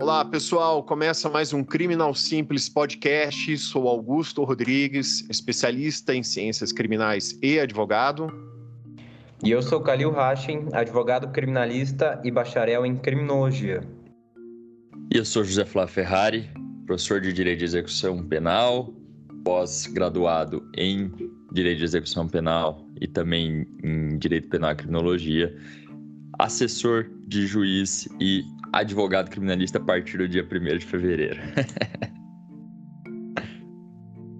Olá, pessoal. Começa mais um Criminal Simples Podcast. Sou Augusto Rodrigues, especialista em ciências criminais e advogado. E eu sou Khalil Hashem, advogado criminalista e bacharel em criminologia. E eu sou José Flávio Ferrari, professor de Direito de Execução Penal, pós-graduado em Direito de Execução Penal e também em Direito Penal e Criminologia, assessor de juiz e advogado criminalista a partir do dia 1º de fevereiro.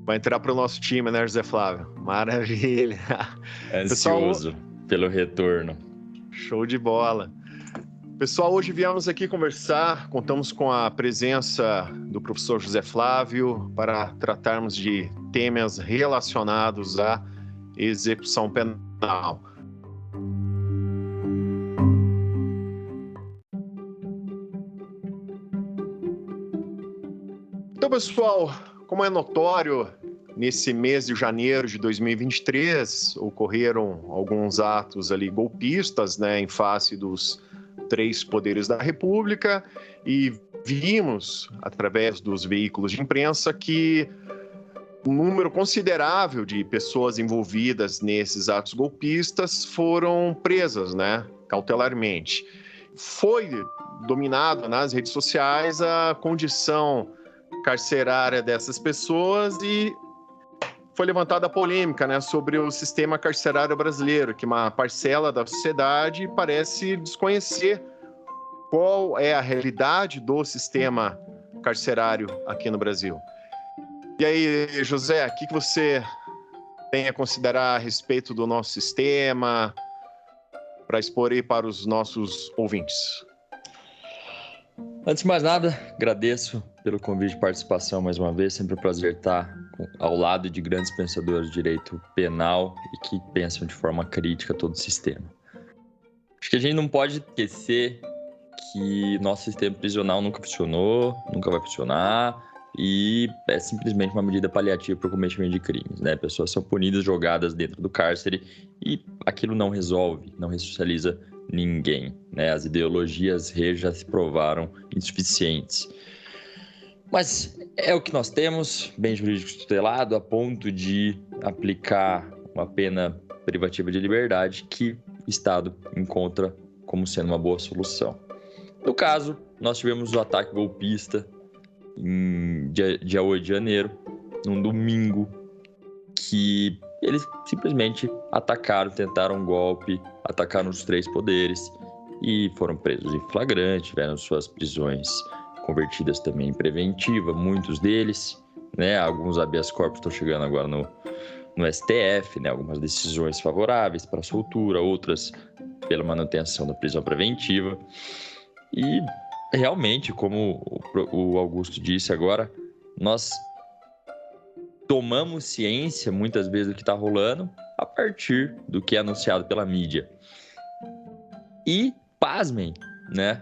Vai entrar para o nosso time, né, José Flávio? Maravilha! Ansioso pelo retorno. Show de bola! Pessoal, hoje viemos aqui conversar, contamos com a presença do professor José Flávio para tratarmos de temas relacionados à execução penal. Então, pessoal, como é notório, nesse mês de janeiro de 2023, ocorreram alguns atos ali golpistas, né, em face dos 3 poderes da República, e vimos, através dos veículos de imprensa, que um número considerável de pessoas envolvidas nesses atos golpistas foram presas, né, cautelarmente. Foi dominado nas redes sociais a condição carcerária dessas pessoas e foi levantada a polêmica, né, sobre o sistema carcerário brasileiro, que uma parcela da sociedade parece desconhecer qual é a realidade do sistema carcerário aqui no Brasil. E aí, José, o que você tem a considerar a respeito do nosso sistema para expor aí para os nossos ouvintes? Antes de mais nada, agradeço pelo convite de participação mais uma vez. Sempre um prazer estar ao lado de grandes pensadores de direito penal e que pensam de forma crítica todo o sistema. Acho que a gente não pode esquecer que nosso sistema prisional nunca funcionou, nunca vai funcionar e é simplesmente uma medida paliativa para o cometimento de crimes, né? Pessoas são punidas, jogadas dentro do cárcere e aquilo não resolve, não ressocializa ninguém, né? As ideologias já se provaram insuficientes. Mas é o que nós temos, bem jurídico tutelado, a ponto de aplicar uma pena privativa de liberdade que o Estado encontra como sendo uma boa solução. No caso, nós tivemos o ataque golpista em dia 8 de janeiro, num domingo, que eles simplesmente atacaram, tentaram um golpe, atacaram os 3 poderes e foram presos em flagrante, tiveram suas prisões convertidas também em preventiva, muitos deles, né? Alguns habeas corpus estão chegando agora no STF, né? Algumas decisões favoráveis para a soltura, outras pela manutenção da prisão preventiva. E realmente, como o Augusto disse agora, nós tomamos ciência muitas vezes do que está rolando a partir do que é anunciado pela mídia. E, pasmem, né?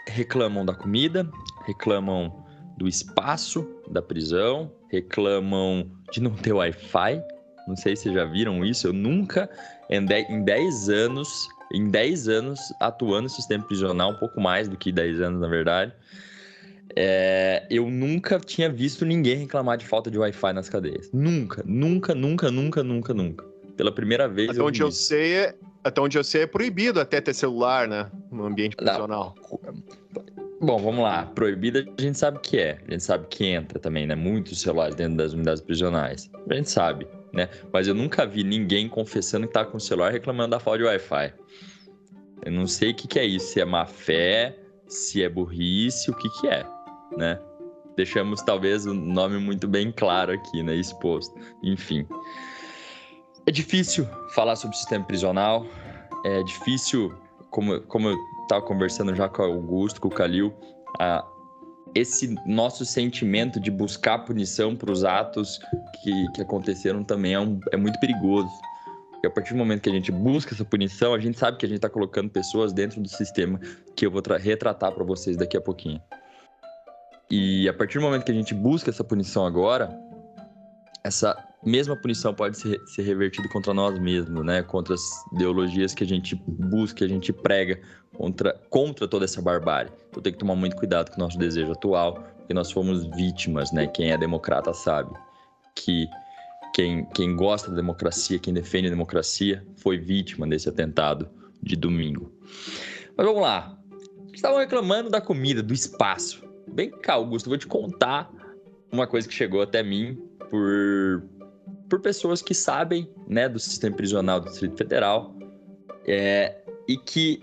Reclamam da comida, reclamam do espaço da prisão, reclamam de não ter Wi-Fi. Não sei se vocês já viram isso. Eu nunca, em 10 anos atuando no sistema prisional, um pouco mais do que 10 anos, na verdade, eu nunca tinha visto ninguém reclamar de falta de Wi-Fi nas cadeias. Nunca. Pela primeira vez Até onde eu sei é proibido até ter celular, né? No ambiente prisional. Bom, vamos lá. Proibido a gente sabe que é. A gente sabe que entra também, né? Muitos celulares dentro das unidades prisionais. A gente sabe, né? Mas eu nunca vi ninguém confessando que tá com o celular reclamando da falta de Wi-Fi. Eu não sei o que é isso. Se é má fé, se é burrice, o que é, né? Deixamos talvez o nome muito bem claro aqui, né? Exposto. Enfim. É difícil falar sobre o sistema prisional, é difícil, como eu estava conversando já com o Augusto, com o Khalil, esse nosso sentimento de buscar punição para os atos que aconteceram também é muito perigoso. Porque a partir do momento que a gente busca essa punição, a gente sabe que a gente está colocando pessoas dentro do sistema que eu vou retratar para vocês daqui a pouquinho. E a partir do momento que a gente busca essa punição agora, essa mesma punição pode ser revertida contra nós mesmos, né? Contra as ideologias que a gente busca, que a gente prega, contra toda essa barbárie. Então tem que tomar muito cuidado com o nosso desejo atual, porque nós fomos vítimas, né? Quem é democrata sabe que quem gosta da democracia, quem defende a democracia, foi vítima desse atentado de domingo. Mas vamos lá. Estavam reclamando da comida, do espaço. Vem cá, Augusto, eu vou te contar uma coisa que chegou até mim por pessoas que sabem, né, do sistema prisional do Distrito Federal e que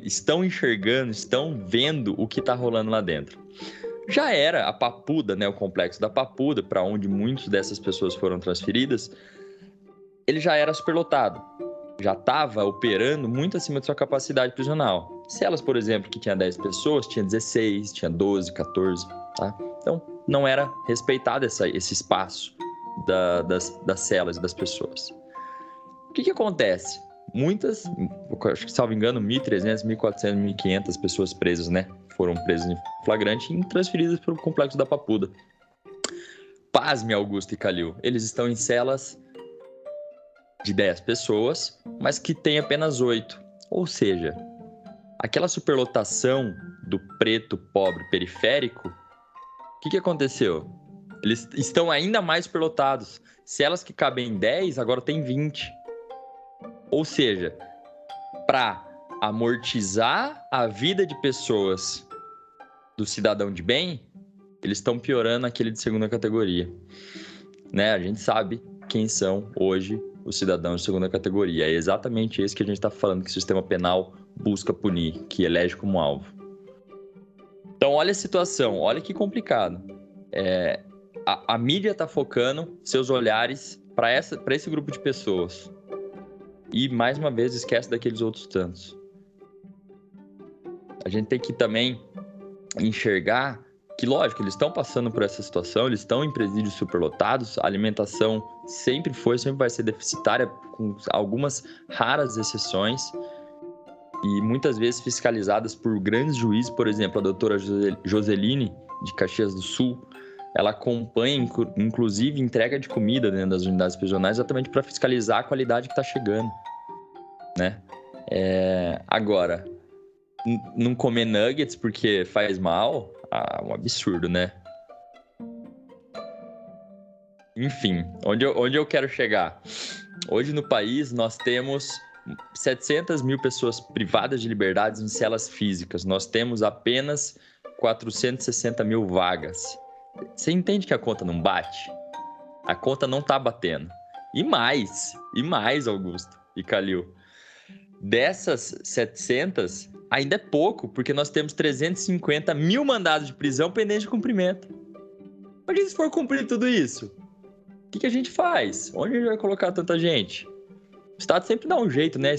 estão enxergando, estão vendo o que está rolando lá dentro. Já era a Papuda, né, o complexo da Papuda, para onde muitas dessas pessoas foram transferidas, ele já era superlotado. Já estava operando muito acima de sua capacidade prisional. Celas, por exemplo, que tinha 10 pessoas, tinha 16, tinha 12, 14, tá? Então, não era respeitado esse espaço das celas e das pessoas. O que acontece? Muitas, acho que, salvo engano, 1.300, 1.400, 1.500 pessoas presas, né? Foram presas em flagrante e transferidas para o complexo da Papuda. Pasme, Augusto e Calil, eles estão em celas de 10 pessoas, mas que tem apenas 8. Ou seja, aquela superlotação do preto pobre periférico, o que aconteceu? Eles estão ainda mais superlotados. Celas que cabem em 10, agora tem 20. Ou seja, para amortizar a vida de pessoas do cidadão de bem, eles estão piorando aquele de segunda categoria. Né? A gente sabe quem são hoje os cidadãos de segunda categoria. É exatamente isso que a gente está falando que o sistema penal busca punir, que elege como alvo. Então, olha a situação, olha que complicado. A mídia está focando seus olhares para esse grupo de pessoas. E, mais uma vez, esquece daqueles outros tantos. A gente tem que também enxergar que, lógico, eles estão passando por essa situação, eles estão em presídios superlotados, a alimentação sempre vai ser deficitária, com algumas raras exceções, e muitas vezes fiscalizadas por grandes juízes. Por exemplo, a doutora Joseline, de Caxias do Sul, ela acompanha, inclusive, entrega de comida dentro das unidades prisionais, exatamente para fiscalizar a qualidade que está chegando, né? Agora, não comer nuggets porque faz mal, um absurdo, né? Enfim, onde eu quero chegar? Hoje no país nós temos 700 mil pessoas privadas de liberdades em celas físicas. Nós temos apenas 460 mil vagas. Você entende que a conta não bate? A conta não tá batendo. E mais, Augusto e Calil. Dessas 700, ainda é pouco, porque nós temos 350 mil mandados de prisão pendentes de cumprimento. Mas se for cumprir tudo isso, o que a gente faz? Onde a gente vai colocar tanta gente? O Estado sempre dá um jeito, né?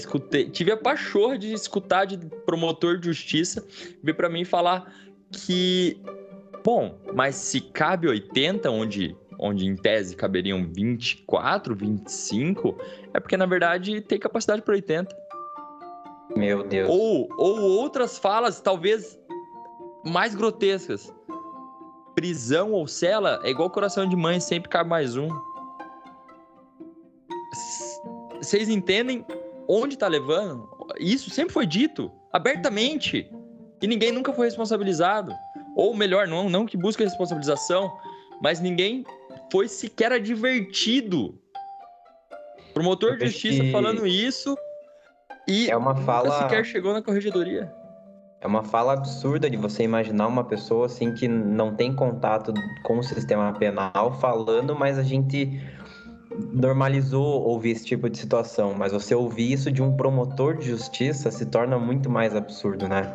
Tive a pachorra de escutar de promotor de justiça vir para mim falar que, bom, mas se cabe 80, onde em tese caberiam 24, 25, é porque, na verdade, tem capacidade para 80. Meu Deus. Ou outras falas, talvez mais grotescas. Prisão ou cela é igual coração de mãe, sempre cabe mais um. Vocês entendem onde tá levando? Isso sempre foi dito abertamente e ninguém nunca foi responsabilizado. Ou melhor, não que busque responsabilização, mas ninguém foi sequer advertido. Promotor de justiça falando isso e nunca sequer chegou na corregedoria. É uma fala absurda de você imaginar uma pessoa assim que não tem contato com o sistema penal falando, mas a gente normalizou ouvir esse tipo de situação. Mas você ouvir isso de um promotor de justiça se torna muito mais absurdo, né?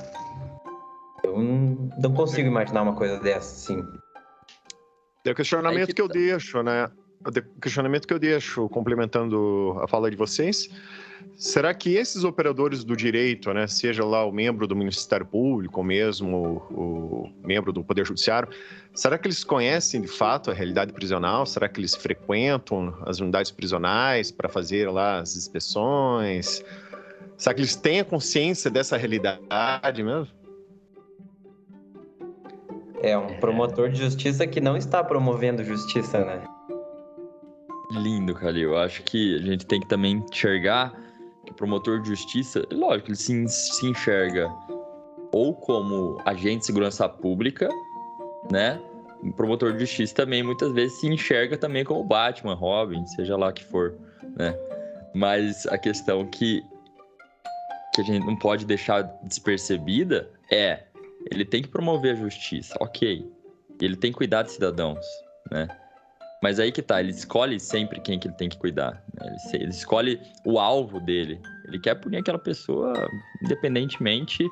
Eu não consigo imaginar uma coisa dessa, assim. É o questionamento que eu deixo, né? O questionamento que eu deixo, complementando a fala de vocês, será que esses operadores do direito, né, seja lá o membro do Ministério Público, ou mesmo o membro do Poder Judiciário, será que eles conhecem de fato a realidade prisional? Será que eles frequentam as unidades prisionais para fazer lá as inspeções? Será que eles têm a consciência dessa realidade mesmo? É um promotor de justiça que não está promovendo justiça, né? Lindo, Calil. Eu acho que a gente tem que também enxergar que o promotor de justiça, lógico, ele se enxerga ou como agente de segurança pública, né? O promotor de justiça também muitas vezes se enxerga também como Batman, Robin, seja lá que for, né? Mas a questão que a gente não pode deixar despercebida é, ele tem que promover a justiça, ok. Ele tem que cuidar de cidadãos, né? Mas aí que tá, ele escolhe sempre quem que ele tem que cuidar, né? Ele escolhe o alvo dele. Ele quer punir aquela pessoa independentemente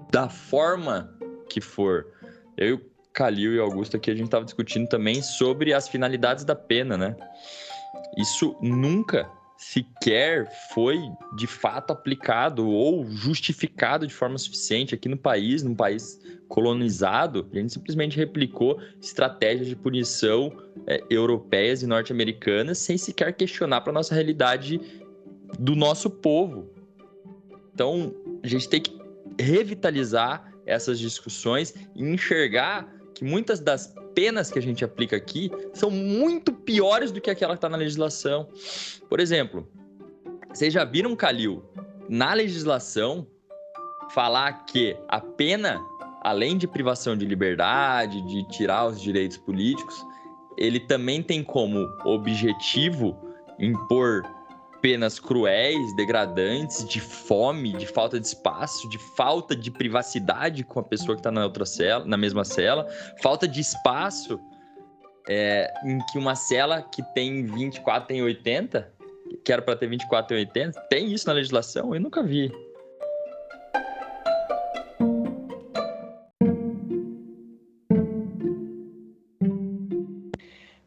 da forma que for. Eu, o Calil e o Augusto aqui, a gente tava discutindo também sobre as finalidades da pena, né? Isso nunca sequer foi de fato aplicado ou justificado de forma suficiente aqui no país, num país colonizado. A gente simplesmente replicou estratégias de punição europeias e norte-americanas sem sequer questionar para nossa realidade do nosso povo. Então, a gente tem que revitalizar essas discussões e enxergar que muitas das penas que a gente aplica aqui são muito piores do que aquela que está na legislação. Por exemplo, vocês já viram, Calil, na legislação falar que a pena, além de privação de liberdade, de tirar os direitos políticos, ele também tem como objetivo impor penas cruéis, degradantes, de fome, de falta de espaço, de falta de privacidade com a pessoa que está na outra cela, na mesma cela, falta de espaço em que uma cela que tem 24 tem 80, que era para ter 24 tem 80, tem isso na legislação? Eu nunca vi.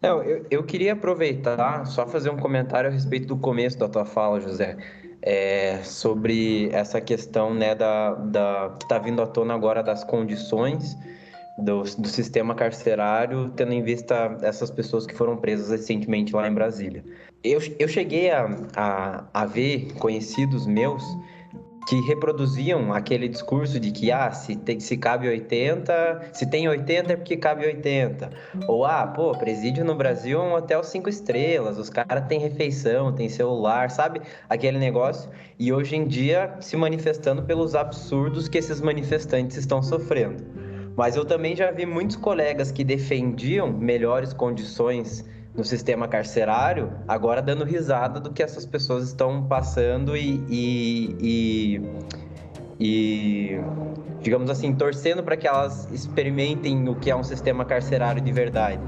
Não, eu queria aproveitar, só fazer um comentário a respeito do começo da tua fala, José, sobre essa questão, né, que está vindo à tona agora das condições do sistema carcerário, tendo em vista essas pessoas que foram presas recentemente lá em Brasília. Eu cheguei a ver conhecidos meus que reproduziam aquele discurso de que se cabe 80, se tem 80 é porque cabe 80. Ou, presídio no Brasil é um hotel 5 estrelas, os caras têm refeição, têm celular, sabe? Aquele negócio. E hoje em dia se manifestando pelos absurdos que esses manifestantes estão sofrendo. Mas eu também já vi muitos colegas que defendiam melhores condições no sistema carcerário, agora dando risada do que essas pessoas estão passando e digamos assim, torcendo para que elas experimentem o que é um sistema carcerário de verdade.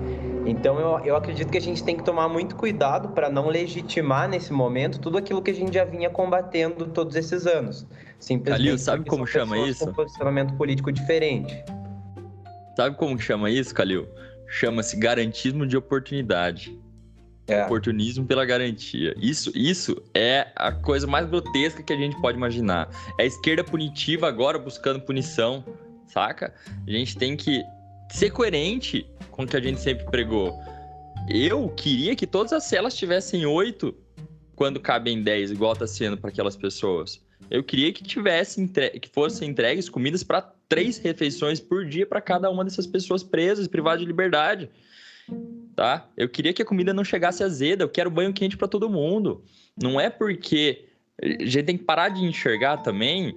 Então eu acredito que a gente tem que tomar muito cuidado para não legitimar nesse momento tudo aquilo que a gente já vinha combatendo todos esses anos. Simplesmente Calil, sabe como chama isso? Com posicionamento político diferente. Sabe como que chama isso, Calil? Chama-se garantismo de oportunidade. Oportunismo pela garantia. Isso é a coisa mais grotesca que a gente pode imaginar. É a esquerda punitiva agora buscando punição, saca? A gente tem que ser coerente com o que a gente sempre pregou. Eu queria que todas as celas tivessem 8 quando cabem 10, igual tá sendo para aquelas pessoas. Eu queria que que fossem entregues comidas para 3 refeições por dia para cada uma dessas pessoas presas, privadas de liberdade, tá? Eu queria que a comida não chegasse azeda, eu quero banho quente para todo mundo. Não é porque a gente tem que parar de enxergar também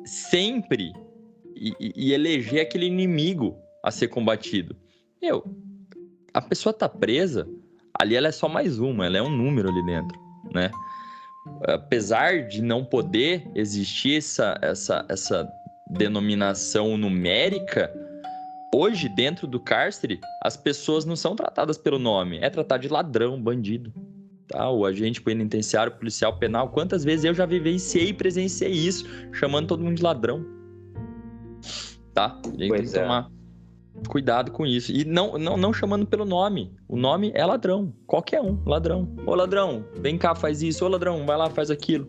sempre e eleger aquele inimigo a ser combatido. A pessoa tá presa, ali ela é só mais uma, ela é um número ali dentro, né? Apesar de não poder existir essa denominação numérica, hoje, dentro do cárcere, as pessoas não são tratadas pelo nome, é tratado de ladrão, bandido, tá? O agente penitenciário, policial, penal, quantas vezes eu já vivenciei e presenciei isso, chamando todo mundo de ladrão, tá? A gente tem que tomar cuidado com isso. E não chamando pelo nome. O nome é ladrão. Qualquer um, ladrão. Ô, ladrão, vem cá, faz isso. Ô, ladrão, vai lá, faz aquilo.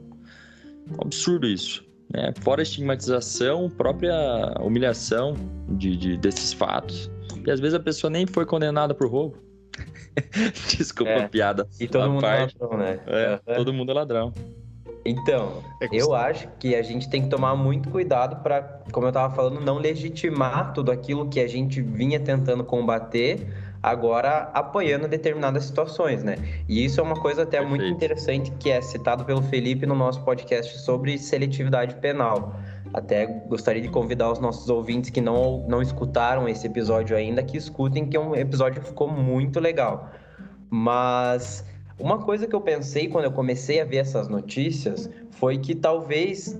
Absurdo isso. Fora a estigmatização, própria humilhação desses fatos. E às vezes a pessoa nem foi condenada por roubo. Desculpa a piada. E todo mundo é ladrão, né? Todo mundo é ladrão. Então, eu acho que a gente tem que tomar muito cuidado para, como eu estava falando, não legitimar tudo aquilo que a gente vinha tentando combater agora apoiando determinadas situações, né? E isso é uma coisa até muito interessante que é citado pelo Felipe no nosso podcast sobre seletividade penal. Até gostaria de convidar os nossos ouvintes que não escutaram esse episódio ainda, que escutem, que é um episódio que ficou muito legal. Mas uma coisa que eu pensei quando eu comecei a ver essas notícias foi que talvez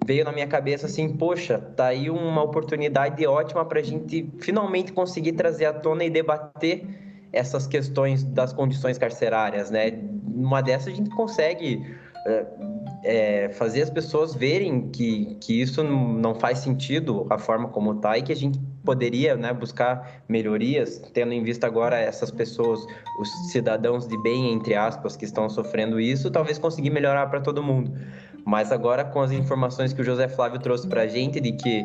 veio na minha cabeça assim, poxa, tá aí uma oportunidade ótima para a gente finalmente conseguir trazer à tona e debater essas questões das condições carcerárias, né? Uma dessas a gente consegue fazer as pessoas verem que isso não faz sentido, a forma como tá, e que a gente poderia, né, buscar melhorias, tendo em vista agora essas pessoas, os cidadãos de bem, entre aspas, que estão sofrendo isso, talvez conseguir melhorar para todo mundo. Mas agora, com as informações que o José Flávio trouxe para a gente, de que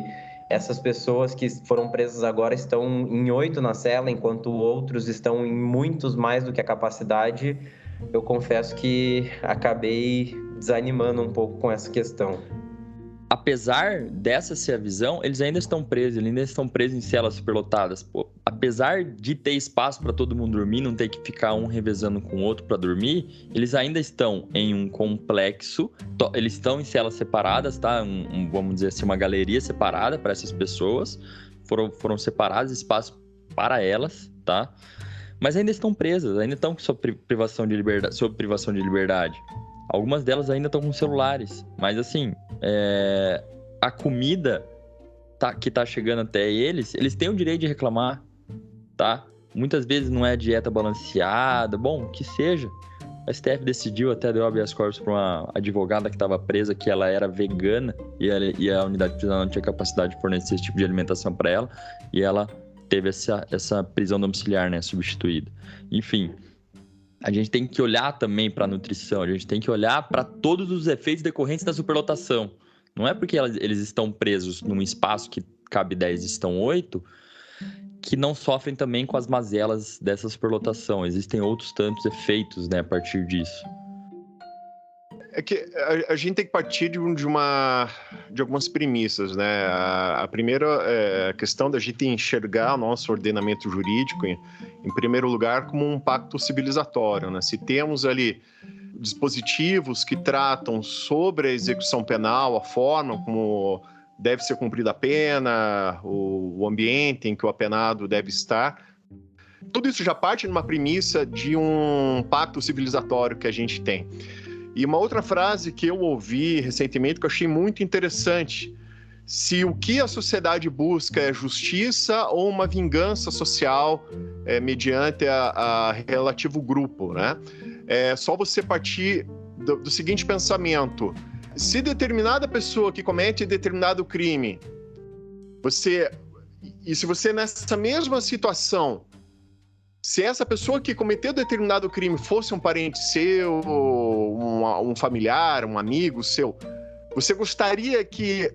essas pessoas que foram presas agora estão em 8 na cela, enquanto outros estão em muitos mais do que a capacidade, eu confesso que acabei desanimando um pouco com essa questão. Apesar dessa ser a visão, eles ainda estão presos em celas superlotadas. Pô, apesar de ter espaço para todo mundo dormir, não ter que ficar um revezando com o outro para dormir, eles ainda estão em um complexo, eles estão em celas separadas, tá? Vamos dizer assim, uma galeria separada para essas pessoas, foram separados espaços para elas, tá? Mas ainda estão presas, ainda estão sob privação de liberdade. Algumas delas ainda estão com celulares, mas assim, a comida que tá chegando até eles têm o direito de reclamar, tá? Muitas vezes não é dieta balanceada, bom, que seja. A STF decidiu, até deu habeas corpus para uma advogada que estava presa, que ela era vegana e a unidade prisional não tinha capacidade de fornecer esse tipo de alimentação para ela, e ela teve essa prisão domiciliar, né, substituída. Enfim, a gente tem que olhar também para a nutrição, a gente tem que olhar para todos os efeitos decorrentes da superlotação. Não é porque eles estão presos num espaço que cabe 10 e estão 8, que não sofrem também com as mazelas dessa superlotação. Existem outros tantos efeitos, né, a partir disso. É que a gente tem que partir de algumas premissas, né? A primeira é a questão da gente enxergar o nosso ordenamento jurídico, em primeiro lugar, como um pacto civilizatório, né? Se temos ali dispositivos que tratam sobre a execução penal, a forma como deve ser cumprida a pena, o ambiente em que o apenado deve estar, tudo isso já parte de uma premissa de um pacto civilizatório que a gente tem. E uma outra frase que eu ouvi recentemente que eu achei muito interessante: se o que a sociedade busca é justiça ou uma vingança social mediante a relativo grupo, né? É só você partir do seguinte pensamento: se determinada pessoa que comete determinado crime, se você nessa mesma situação, se essa pessoa que cometeu determinado crime fosse um parente seu, um familiar, um amigo seu, você gostaria que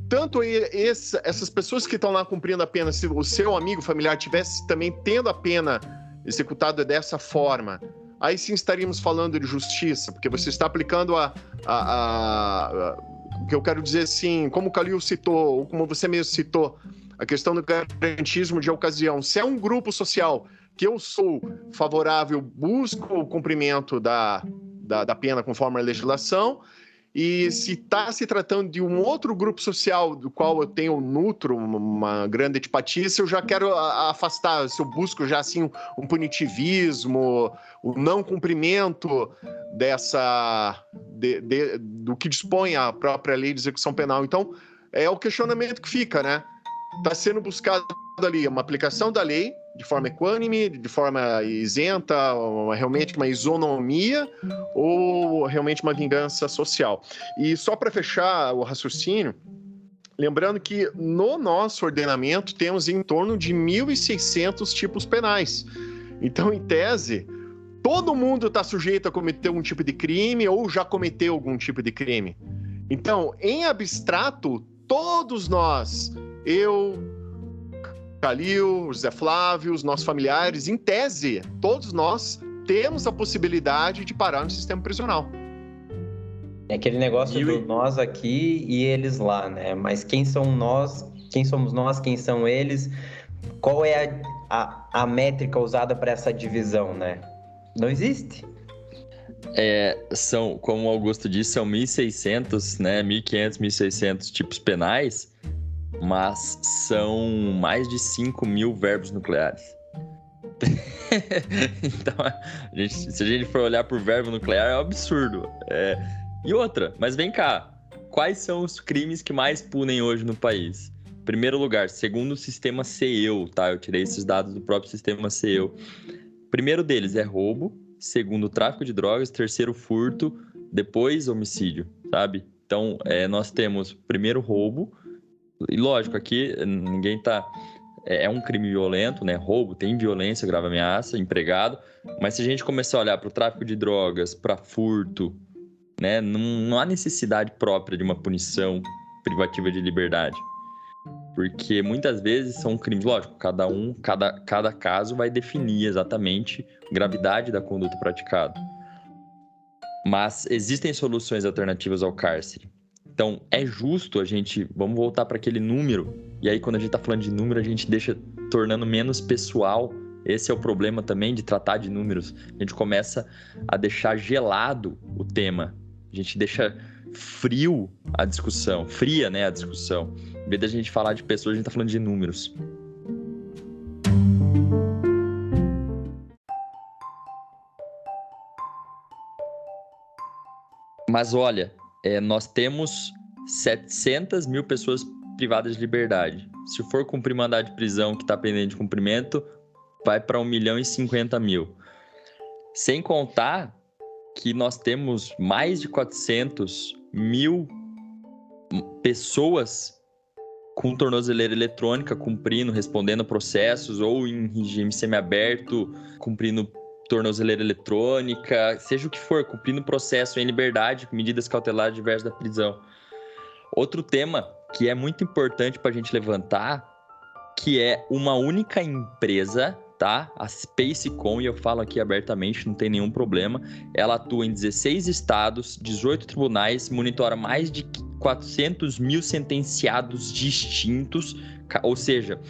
tanto essas pessoas que estão lá cumprindo a pena, se o seu amigo familiar tivesse também tendo a pena executada dessa forma, aí sim estaríamos falando de justiça, porque você está aplicando o que eu quero dizer assim, como o Calil citou, ou como você mesmo citou, a questão do garantismo de ocasião. Se é um grupo social que eu sou favorável, busco o cumprimento da pena conforme a legislação, e se está se tratando de um outro grupo social do qual eu nutro uma grande antipatia, se eu já quero afastar, se eu busco já assim um punitivismo, o não cumprimento do que dispõe a própria lei de execução penal. Então, é o questionamento que fica, né? Está sendo buscado ali uma aplicação da lei de forma equânime, de forma isenta, realmente uma isonomia ou realmente uma vingança social. E só para fechar o raciocínio, lembrando que no nosso ordenamento temos em torno de 1.600 tipos penais. Então, em tese, todo mundo está sujeito a cometer um tipo de crime ou já cometeu algum tipo de crime. Então, em abstrato, todos nós, eu, Calil, José Flávio, os nossos familiares, em tese, todos nós temos a possibilidade de parar no sistema prisional. É aquele negócio do nós aqui e eles lá, né? Mas quem são nós, quem somos nós, quem são eles, qual é a métrica usada para essa divisão, né? Não existe. São, como o Augusto disse, são 1.600, né? 1.500, 1.600 tipos penais, mas são mais de 5.000 verbos nucleares. Então, se a gente for olhar por verbo nuclear, é um absurdo. E outra, mas vem cá, quais são os crimes que mais punem hoje no país? Primeiro lugar, segundo o sistema CEU, tá? Eu tirei esses dados do próprio sistema CEU. Primeiro deles é roubo, segundo tráfico de drogas, terceiro furto, depois homicídio, sabe? Então, nós temos primeiro roubo, e lógico, aqui ninguém tá... É um crime violento, né? Roubo, tem violência, grave ameaça, empregado, mas se a gente começar a olhar para o tráfico de drogas, para furto, né? Não há necessidade própria de uma punição privativa de liberdade. Porque muitas vezes são crimes, lógico, cada caso vai definir exatamente a gravidade da conduta praticada. Mas existem soluções alternativas ao cárcere. Então, é justo vamos voltar para aquele número, e aí quando a gente está falando de número, a gente deixa tornando menos pessoal. Esse é o problema também de tratar de números. A gente começa a deixar gelado o tema, a gente deixa fria a discussão. Em vez da gente falar de pessoas, a gente tá falando de números. Mas olha, nós temos 700 mil pessoas privadas de liberdade. Se for cumprir mandado de prisão que está pendente de cumprimento, vai para 1.050.000. Sem contar que nós temos mais de 400.000 pessoas com tornozeleira eletrônica cumprindo, respondendo processos, ou em regime semiaberto, cumprindo tornozeleira eletrônica, seja o que for, cumprindo processo em liberdade, medidas cautelares diversas da prisão. Outro tema que é muito importante para a gente levantar, que é uma única empresa, tá? A Spacecom, e eu falo aqui abertamente, não tem nenhum problema, ela atua em 16 estados, 18 tribunais, monitora mais de 400.000 sentenciados distintos, ou seja,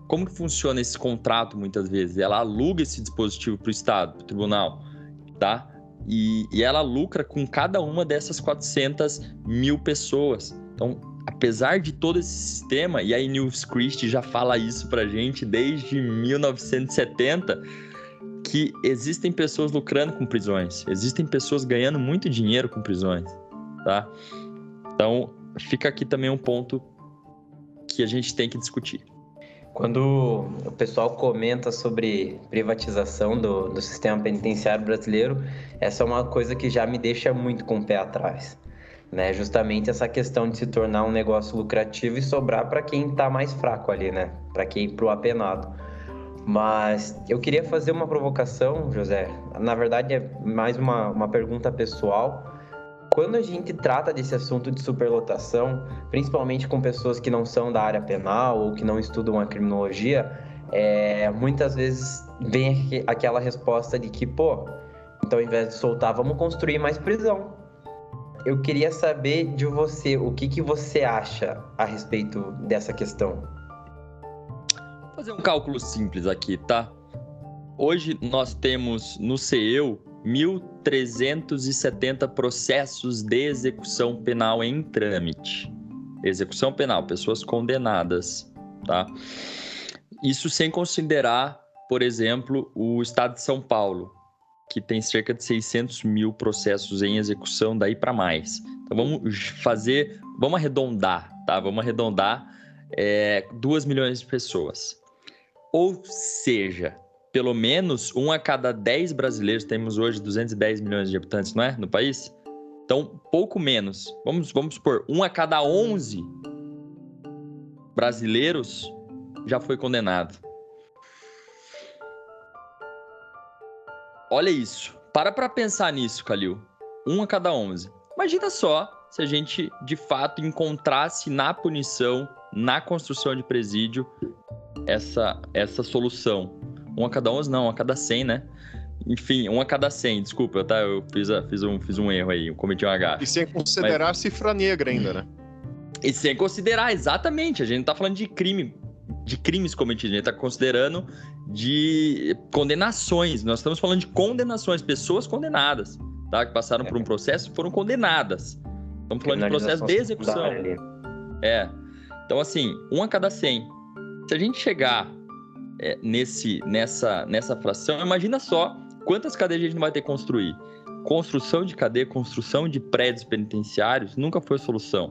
como que funciona esse contrato muitas vezes? Ela aluga esse dispositivo para o estado, para o tribunal, tá? E ela lucra com cada uma dessas 400.000 pessoas. Então, apesar de todo esse sistema, e aí Nils Christie já fala isso pra gente desde 1970, que existem pessoas lucrando com prisões, existem pessoas ganhando muito dinheiro com prisões, tá? Então, fica aqui também um ponto que a gente tem que discutir. Quando o pessoal comenta sobre privatização do sistema penitenciário brasileiro, essa é uma coisa que já me deixa muito com o pé atrás, né? Justamente essa questão de se tornar um negócio lucrativo e sobrar para quem está mais fraco ali, né? Para o apenado. Mas eu queria fazer uma provocação, José. Na verdade, é mais uma pergunta pessoal. Quando a gente trata desse assunto de superlotação, principalmente com pessoas que não são da área penal ou que não estudam a criminologia, muitas vezes vem aquela resposta de que, então ao invés de soltar, vamos construir mais prisão. Eu queria saber de você, o que você acha a respeito dessa questão? Vou fazer um cálculo simples aqui, tá? Hoje nós temos no CEU 1.370 processos de execução penal em trâmite. Execução penal, pessoas condenadas, tá? Isso sem considerar, por exemplo, o estado de São Paulo, que tem cerca de 600.000 processos em execução, daí para mais. Então vamos arredondar, tá? Vamos arredondar 2 milhões de pessoas. Ou seja, pelo menos 1 a cada 10 brasileiros, temos hoje 210 milhões de habitantes, não é? No país? Então, pouco menos. Vamos supor, 1 a cada 11 brasileiros já foi condenado. Olha isso. Para pensar nisso, Calil. 1 a cada 11. Imagina só se a gente, de fato, encontrasse na punição, na construção de presídio, essa solução. 1 a cada 11 não, 1 a cada 100, né? Enfim, 1 a cada 100, desculpa, tá? Eu fiz um erro aí, eu cometi um H. E sem considerar cifra negra ainda, né? E sem considerar, exatamente, a gente não tá falando de crime de crimes cometidos, a gente está considerando de condenações. Nós estamos falando de condenações, pessoas condenadas, tá? Que passaram por um processo e foram condenadas. Estamos falando de processo de execução. Então, assim, 1 a cada 100. Se a gente chegar nessa fração, imagina só quantas cadeias a gente não vai ter que construir. Construção de cadeia, construção de prédios penitenciários nunca foi a solução.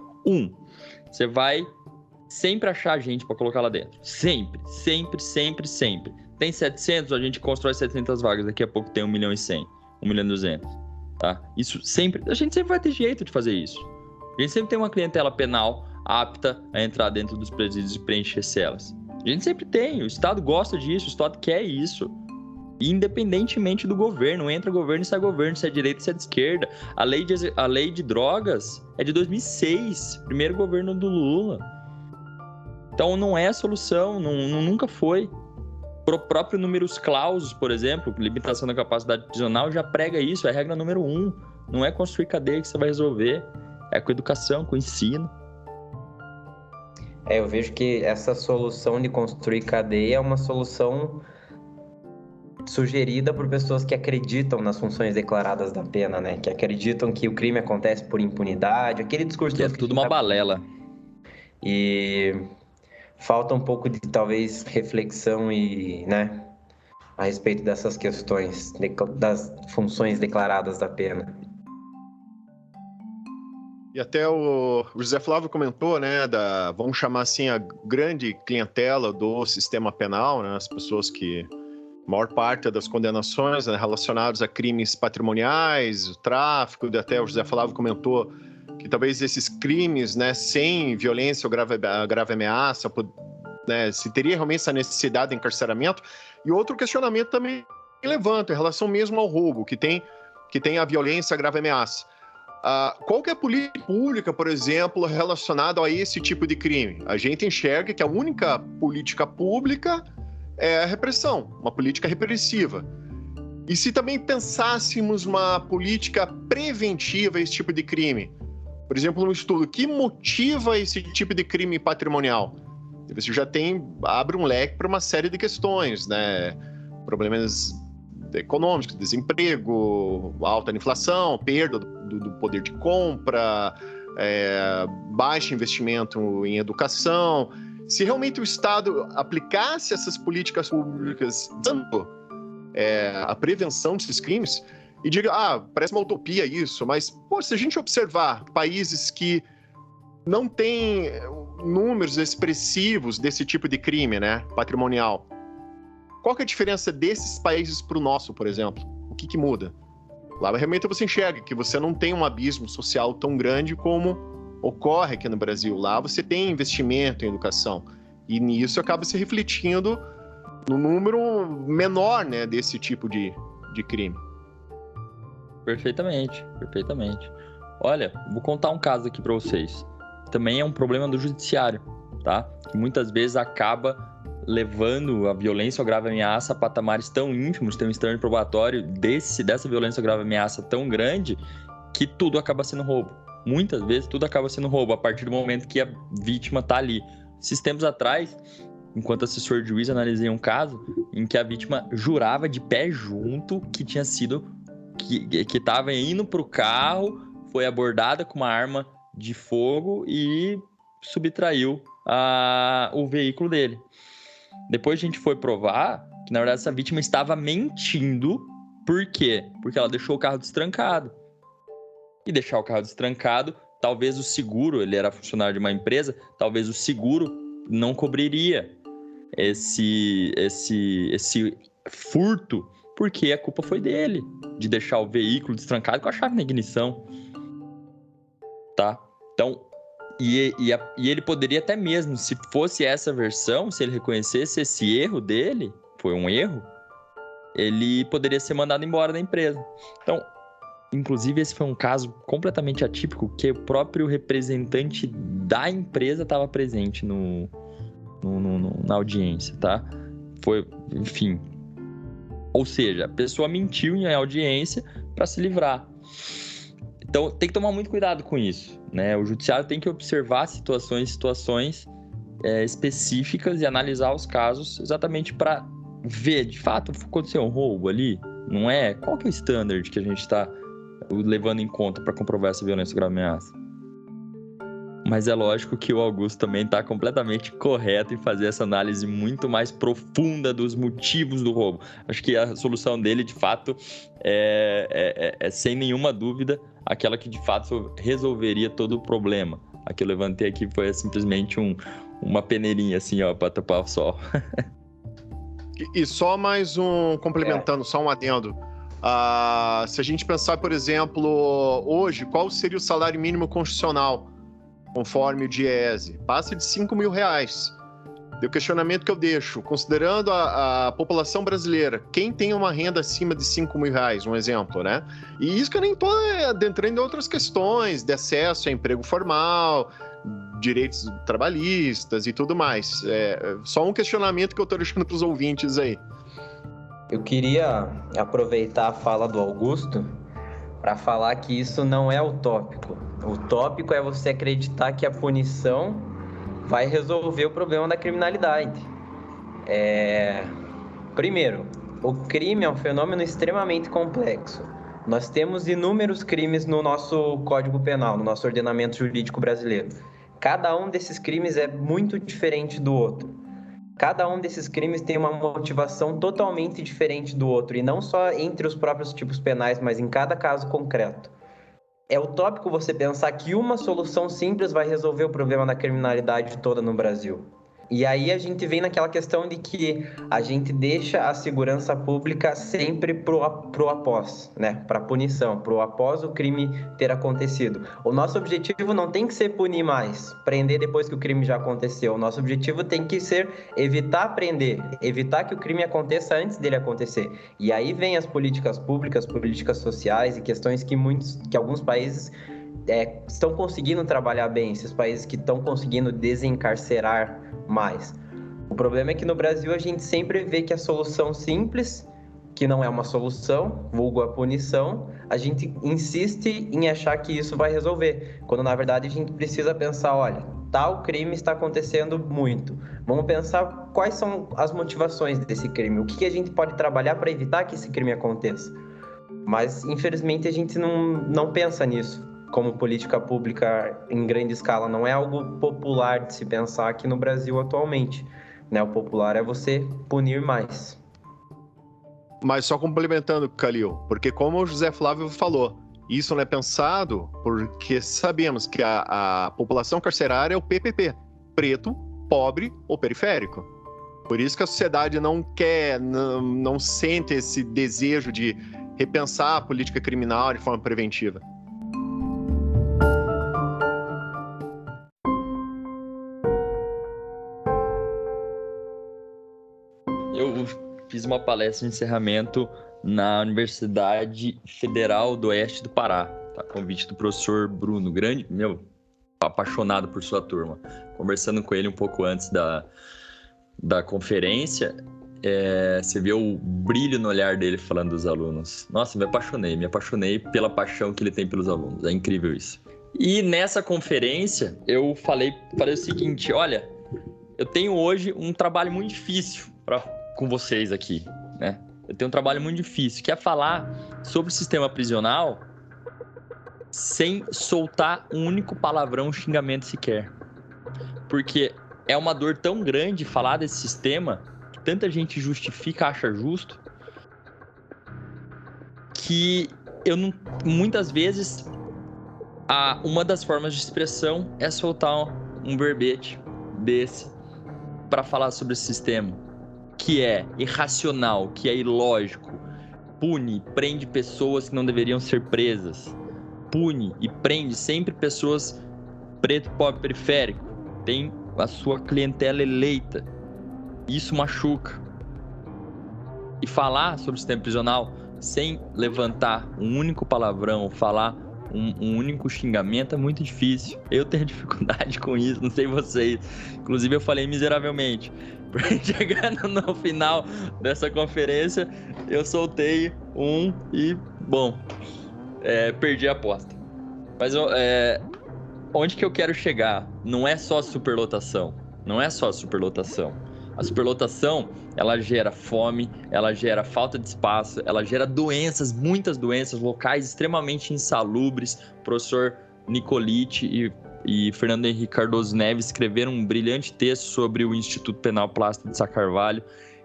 Você vai sempre achar gente para colocar lá dentro. Sempre. Tem 700, a gente constrói 700 vagas. Daqui a pouco tem 1.100.000, 1.200.000, tá? Isso sempre... A gente sempre vai ter jeito de fazer isso. A gente sempre tem uma clientela penal apta a entrar dentro dos presídios e preencher celas. A gente sempre tem. O Estado gosta disso, o Estado quer isso. Independentemente do governo. Entra governo e sai governo, se é direita, se é de esquerda. A lei de drogas é de 2006, primeiro governo do Lula. Então não é a solução, nunca foi. O próprio números clausus, por exemplo, limitação da capacidade prisional, já prega isso, é a regra número 1. Não é construir cadeia que você vai resolver, é com educação, com ensino. Eu vejo que essa solução de construir cadeia é uma solução sugerida por pessoas que acreditam nas funções declaradas da pena, né? Que acreditam que o crime acontece por impunidade, aquele discurso... Que é tudo uma balela. E falta um pouco de, talvez, reflexão e, né, a respeito dessas questões, das funções declaradas da pena. E até o José Flávio comentou, né, vamos chamar assim, a grande clientela do sistema penal, né, as pessoas que, a maior parte das condenações, né, relacionadas a crimes patrimoniais, o tráfico, e até o José Flávio comentou que talvez esses crimes, né, sem violência ou grave ameaça, né, se teria realmente essa necessidade de encarceramento. E outro questionamento também levanta em relação mesmo ao roubo, que tem a violência, a grave ameaça. Qual que é a política pública, por exemplo, relacionada a esse tipo de crime? A gente enxerga que a única política pública é a repressão, uma política repressiva. E se também pensássemos uma política preventiva a esse tipo de crime? Por exemplo, um estudo que motiva esse tipo de crime patrimonial? Você já abre um leque para uma série de questões, né? Problemas econômicos, desemprego, alta inflação, perda do poder de compra, baixo investimento em educação. Se realmente o Estado aplicasse essas políticas públicas dando a prevenção desses crimes, e diga, parece uma utopia isso, mas se a gente observar países que não têm números expressivos desse tipo de crime, né, patrimonial, qual que é a diferença desses países para o nosso, por exemplo? O que muda? Lá realmente você enxerga que você não tem um abismo social tão grande como ocorre aqui no Brasil. Lá você tem investimento em educação e nisso acaba se refletindo no número menor, né, desse tipo de crime. Perfeitamente. Olha, vou contar um caso aqui para vocês. Também é um problema do judiciário, tá? Que muitas vezes acaba levando a violência ou grave ameaça a patamares tão ínfimos, tem um externo probatório dessa violência ou grave ameaça tão grande que tudo acaba sendo roubo. Muitas vezes tudo acaba sendo roubo a partir do momento que a vítima está ali. Esses tempos atrás, enquanto assessor de juiz, analisei um caso em que a vítima jurava de pé junto que tinha sido... que estava indo para o carro, foi abordada com uma arma de fogo e subtraiu o veículo dele. Depois a gente foi provar que, na verdade, essa vítima estava mentindo. Por quê? Porque ela deixou o carro destrancado. E deixar o carro destrancado, talvez o seguro, ele era funcionário de uma empresa, talvez o seguro não cobriria esse furto, porque a culpa foi dele, de deixar o veículo destrancado com a chave na ignição. Tá? Então, e ele poderia até mesmo, se fosse essa versão, se ele reconhecesse esse erro dele, foi um erro, ele poderia ser mandado embora da empresa. Então, inclusive, esse foi um caso completamente atípico, que o próprio representante da empresa estava presente na audiência, tá? Foi, enfim. Ou seja, a pessoa mentiu em audiência para se livrar. Então, tem que tomar muito cuidado com isso, né? O judiciário tem que observar situações específicas e analisar os casos exatamente para ver, de fato, aconteceu um roubo ali? Não é? Qual que é o standard que a gente está levando em conta para comprovar essa violência grave ameaça? Mas é lógico que o Augusto também está completamente correto em fazer essa análise muito mais profunda dos motivos do roubo. Acho que a solução dele, de fato, é sem nenhuma dúvida aquela que, de fato, resolveria todo o problema. A que eu levantei aqui foi simplesmente uma peneirinha, assim, ó, para tapar o sol. E só mais complementando, só um adendo. Se a gente pensar, por exemplo, hoje, qual seria o salário mínimo constitucional? Conforme o DIEESE, passa de R$5.000. E o questionamento que eu deixo, considerando a população brasileira, quem tem uma renda acima de R$5.000, um exemplo, né? E isso que eu nem estou adentrando em outras questões de acesso a emprego formal, direitos trabalhistas e tudo mais. Só um questionamento que eu estou deixando para os ouvintes aí. Eu queria aproveitar a fala do Augusto para falar que isso não é utópico. O tópico é você acreditar que a punição vai resolver o problema da criminalidade. Primeiro, o crime é um fenômeno extremamente complexo. Nós temos inúmeros crimes no nosso Código Penal, no nosso ordenamento jurídico brasileiro. Cada um desses crimes é muito diferente do outro. Cada um desses crimes tem uma motivação totalmente diferente do outro, e não só entre os próprios tipos penais, mas em cada caso concreto. É utópico você pensar que uma solução simples vai resolver o problema da criminalidade toda no Brasil. E aí a gente vem naquela questão de que a gente deixa a segurança pública sempre pro após, né? Para punição, pro após o crime ter acontecido. O nosso objetivo não tem que ser punir mais, prender depois que o crime já aconteceu. O nosso objetivo tem que ser evitar prender, evitar que o crime aconteça antes dele acontecer. E aí vem as políticas públicas, políticas sociais e questões que alguns países estão conseguindo trabalhar bem, esses países que estão conseguindo desencarcerar mais. O problema é que no Brasil a gente sempre vê que a solução simples, que não é uma solução, vulgo a punição, a gente insiste em achar que isso vai resolver, quando na verdade a gente precisa pensar, olha, tal crime está acontecendo muito. Vamos pensar quais são as motivações desse crime, o que a gente pode trabalhar para evitar que esse crime aconteça. Mas infelizmente a gente não pensa nisso como política pública em grande escala, não é algo popular de se pensar aqui no Brasil atualmente, né? O popular é você punir mais. Mas só complementando, Calil, porque como o José Flávio falou, isso não é pensado porque sabemos que a população carcerária é o PPP, preto, pobre ou periférico. Por isso que a sociedade não sente esse desejo de repensar a política criminal de forma preventiva. Eu fiz uma palestra de encerramento na Universidade Federal do Oeste do Pará, tá? Convite do professor Bruno, apaixonado por sua turma. Conversando com ele um pouco antes da conferência, você vê o brilho no olhar dele falando dos alunos. Nossa, me apaixonei pela paixão que ele tem pelos alunos, é incrível isso. E nessa conferência eu falei o seguinte, olha, eu tenho hoje um trabalho muito difícil com vocês aqui, né? Eu tenho um trabalho muito difícil, que é falar sobre o sistema prisional sem soltar um único palavrão, xingamento sequer. Porque é uma dor tão grande falar desse sistema, que tanta gente justifica, acha justo, que muitas vezes uma das formas de expressão é soltar um verbete desse para falar sobre esse sistema, que é irracional, que é ilógico, prende pessoas que não deveriam ser presas, pune e prende sempre pessoas preto, pobre, periférico, tem a sua clientela eleita, isso machuca. E falar sobre o sistema prisional sem levantar um único palavrão, falar um único xingamento é muito difícil. Eu tenho dificuldade com isso, não sei vocês. Inclusive eu falei miseravelmente. Chegando no final dessa conferência, eu soltei e, perdi a aposta. Mas onde que eu quero chegar? Não é só superlotação. não é só a superlotação. A superlotação, ela gera fome, ela gera falta de espaço, ela gera doenças, muitas doenças, locais extremamente insalubres. O professor Nicoliti e Fernando Henrique Cardoso Neves escreveram um brilhante texto sobre o Instituto Penal Plácido de Sá Carvalho.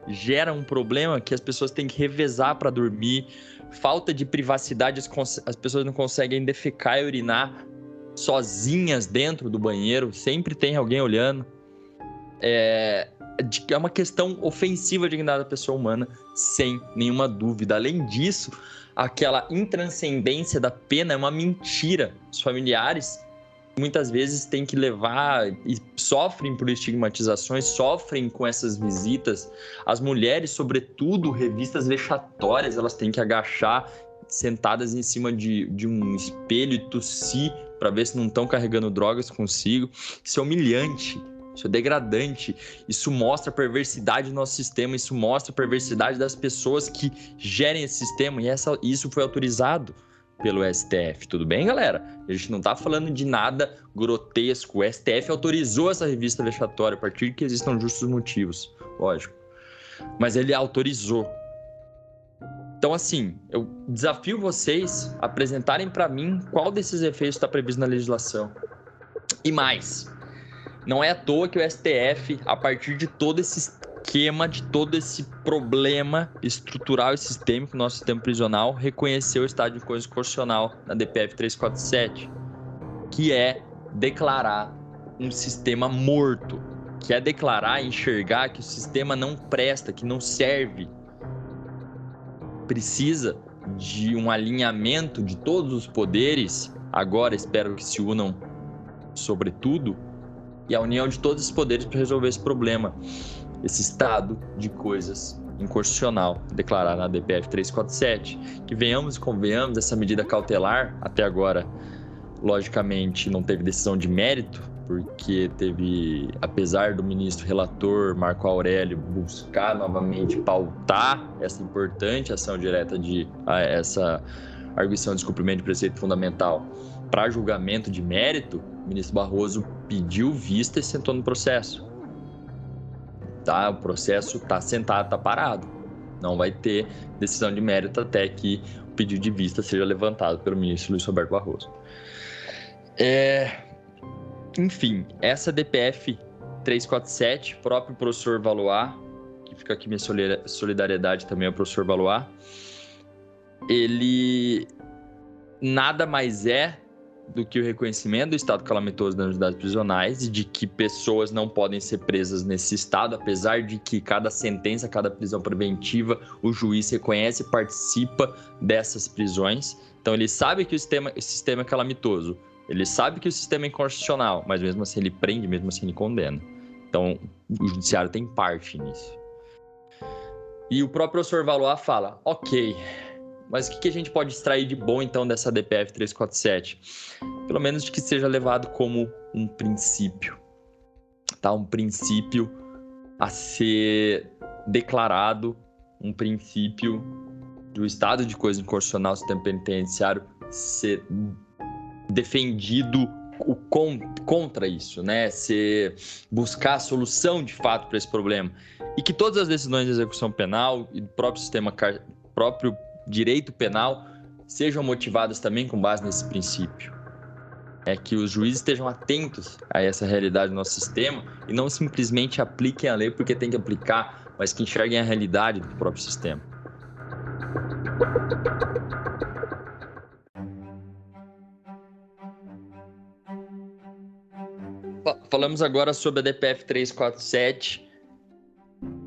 Gera um problema que as pessoas têm que revezar para dormir, falta de privacidade, as pessoas não conseguem defecar e urinar sozinhas dentro do banheiro, sempre tem alguém olhando. É uma questão ofensiva à dignidade da pessoa humana, sem nenhuma dúvida. Além disso, aquela intranscendência da pena é uma mentira. Os familiares muitas vezes têm que levar e sofrem por estigmatizações, sofrem com essas visitas. As mulheres, sobretudo, revistas vexatórias, elas têm que agachar sentadas em cima de um espelho e tossir para ver se não estão carregando drogas consigo. Isso é humilhante. Isso é degradante, isso mostra a perversidade do nosso sistema, isso mostra a perversidade das pessoas que gerem esse sistema, e isso foi autorizado pelo STF, tudo bem, galera? A gente não tá falando de nada grotesco, o STF autorizou essa revista vexatória a partir de que existam justos motivos, lógico, mas ele autorizou. Então, assim, eu desafio vocês a apresentarem para mim qual desses efeitos está previsto na legislação. E mais, não é à toa que o STF, a partir de todo esse esquema, de todo esse problema estrutural e sistêmico no nosso sistema prisional, reconheceu o estado de coisa constitucional na DPF 347, que é declarar um sistema morto, que é declarar e enxergar que o sistema não presta, que não serve. Precisa de um alinhamento de todos os poderes, agora espero que se unam sobretudo, e a união de todos os poderes para resolver esse problema, esse estado de coisas inconstitucional declarado na DPF 347, que venhamos e convenhamos, essa medida cautelar, até agora, logicamente, não teve decisão de mérito, porque teve, apesar do ministro relator Marco Aurélio buscar novamente pautar essa importante ação direta essa arguição de descumprimento de preceito fundamental para julgamento de mérito, o ministro Barroso pediu vista e sentou no processo. Tá? O processo está sentado, está parado. Não vai ter decisão de mérito até que o pedido de vista seja levantado pelo ministro Luiz Roberto Barroso. Enfim, essa DPF 347, próprio professor Valois, que fica aqui minha solidariedade também ao professor Valois, ele nada mais é do que o reconhecimento do estado calamitoso das unidades prisionais e de que pessoas não podem ser presas nesse estado, apesar de que cada sentença, cada prisão preventiva, o juiz reconhece e participa dessas prisões. Então ele sabe que o sistema é calamitoso, ele sabe que o sistema é inconstitucional, mas mesmo assim ele prende, mesmo assim ele condena. Então o judiciário tem parte nisso. E o próprio professor Valois fala, ok, mas o que a gente pode extrair de bom, então, dessa DPF 347? Pelo menos de que seja levado como um princípio, tá? Um princípio a ser declarado, um princípio do estado de coisa inconstitucional do sistema penitenciário ser defendido contra isso, né? Buscar a solução, de fato, para esse problema. E que todas as decisões de execução penal e do próprio sistema, próprio direito penal sejam motivadas também com base nesse princípio. É que os juízes estejam atentos a essa realidade do nosso sistema e não simplesmente apliquem a lei porque tem que aplicar, mas que enxerguem a realidade do próprio sistema. Falamos agora sobre a DPF 347,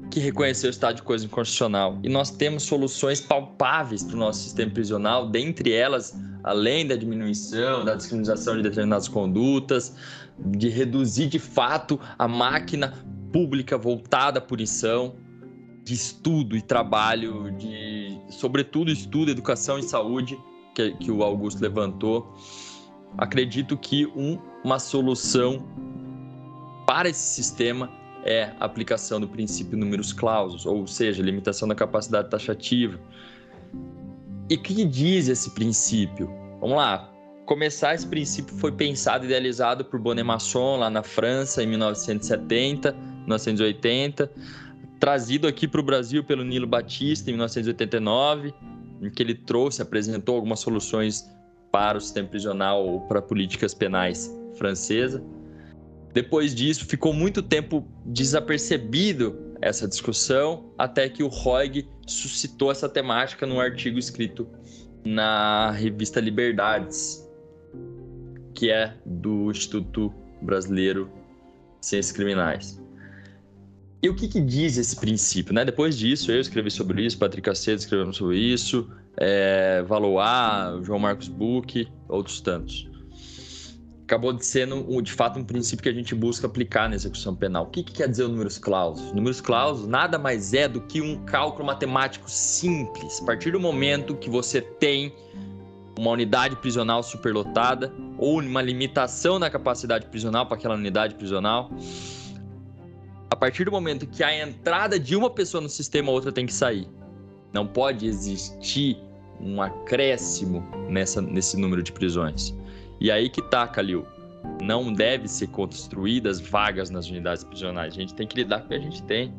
que reconheceu o estado de coisa inconstitucional. E nós temos soluções palpáveis para o nosso sistema prisional, dentre elas, além da diminuição, da descriminalização de determinadas condutas, de reduzir de fato a máquina pública voltada à punição, de estudo e trabalho, sobretudo estudo, educação e saúde, que o Augusto levantou. Acredito que uma solução para esse sistema é a aplicação do princípio numerus clausus, ou seja, limitação da capacidade taxativa. E o que diz esse princípio? Vamos lá. começar, esse princípio foi pensado e idealizado por Bonnet-Masson lá na França em 1970, 1980, trazido aqui para o Brasil pelo Nilo Batista em 1989, em que ele apresentou algumas soluções para o sistema prisional ou para políticas penais francesa. Depois disso, ficou muito tempo desapercebido essa discussão, até que o Roig suscitou essa temática num artigo escrito na revista Liberdades, que é do Instituto Brasileiro de Ciências Criminais. E o que diz esse princípio, né? Depois disso, eu escrevi sobre isso, Patrick Acedo escreveu sobre isso, Valois, João Marcos Buch, outros tantos. Acabou de sendo, de fato, um princípio que a gente busca aplicar na execução penal. O que quer dizer o números clausus? Números clausus nada mais é do que um cálculo matemático simples. A partir do momento que você tem uma unidade prisional superlotada ou uma limitação na capacidade prisional para aquela unidade prisional, a partir do momento que a entrada de uma pessoa no sistema, a outra tem que sair. Não pode existir um acréscimo nesse número de prisões. E aí que tá, Calil. Não deve ser construídas vagas nas unidades prisionais. A gente tem que lidar com o que a gente tem.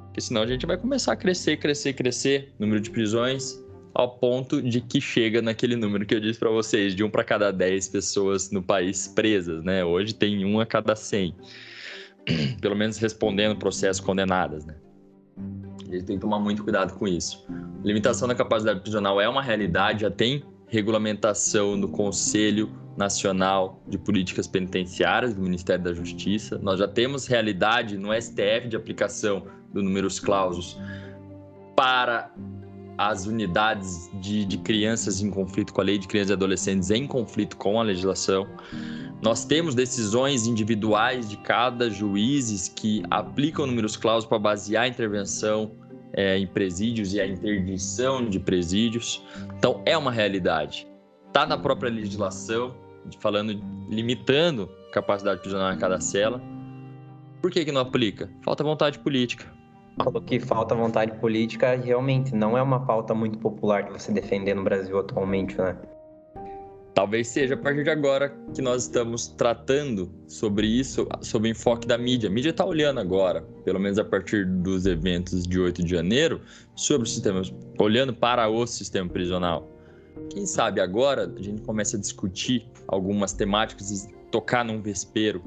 Porque senão a gente vai começar a crescer número de prisões, ao ponto de que chega naquele número que eu disse para vocês, de 1 para cada 10 pessoas no país presas, né? Hoje tem 1 a cada 100. Pelo menos respondendo processos condenadas, né? A gente tem que tomar muito cuidado com isso. Limitação da capacidade prisional é uma realidade, já tem regulamentação no Conselho Nacional de Políticas Penitenciárias do Ministério da Justiça. Nós já temos realidade no STF de aplicação do numerus clausus para as unidades de crianças em conflito com a lei de crianças e adolescentes em conflito com a legislação. Nós temos decisões individuais de cada juízes que aplicam números clausus para basear a intervenção em presídios e a interdição de presídios. Então, é uma realidade. Está na própria legislação, limitando a capacidade prisional em cada cela. Por que não aplica? Falta vontade política. Falou que falta vontade política, realmente não é uma pauta muito popular de você defender no Brasil atualmente, né? Talvez seja a partir de agora que nós estamos tratando sobre isso, sob o enfoque da mídia. A mídia está olhando agora, pelo menos a partir dos eventos de 8 de janeiro, sobre o sistema, olhando para o sistema prisional. Quem sabe agora a gente começa a discutir algumas temáticas e tocar num vespeiro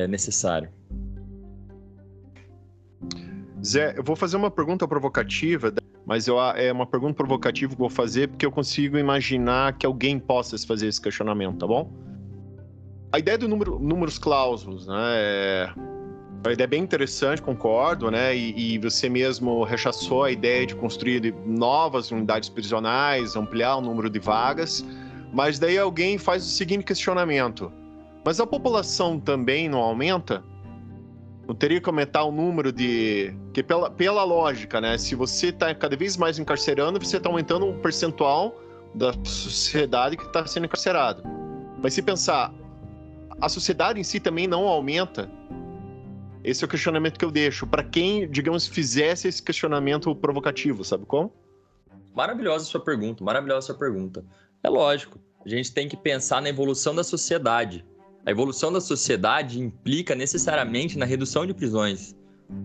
necessário. Zé, eu vou fazer uma pergunta provocativa, mas é uma pergunta provocativa que eu vou fazer porque eu consigo imaginar que alguém possa fazer esse questionamento, tá bom? A ideia do números clausus, né, é uma ideia bem interessante, concordo, né, e você mesmo rechaçou a ideia de construir novas unidades prisionais, ampliar o número de vagas, mas daí alguém faz o seguinte questionamento: mas a população também não aumenta? Não teria que aumentar o número de... Porque pela lógica, né? Se você está cada vez mais encarcerando, você está aumentando o percentual da sociedade que está sendo encarcerada. Mas se pensar, a sociedade em si também não aumenta. Esse é o questionamento que eu deixo. Para quem, digamos, fizesse esse questionamento provocativo, sabe como? Maravilhosa sua pergunta. É lógico. A gente tem que pensar na evolução da sociedade. A evolução da sociedade implica necessariamente na redução de prisões.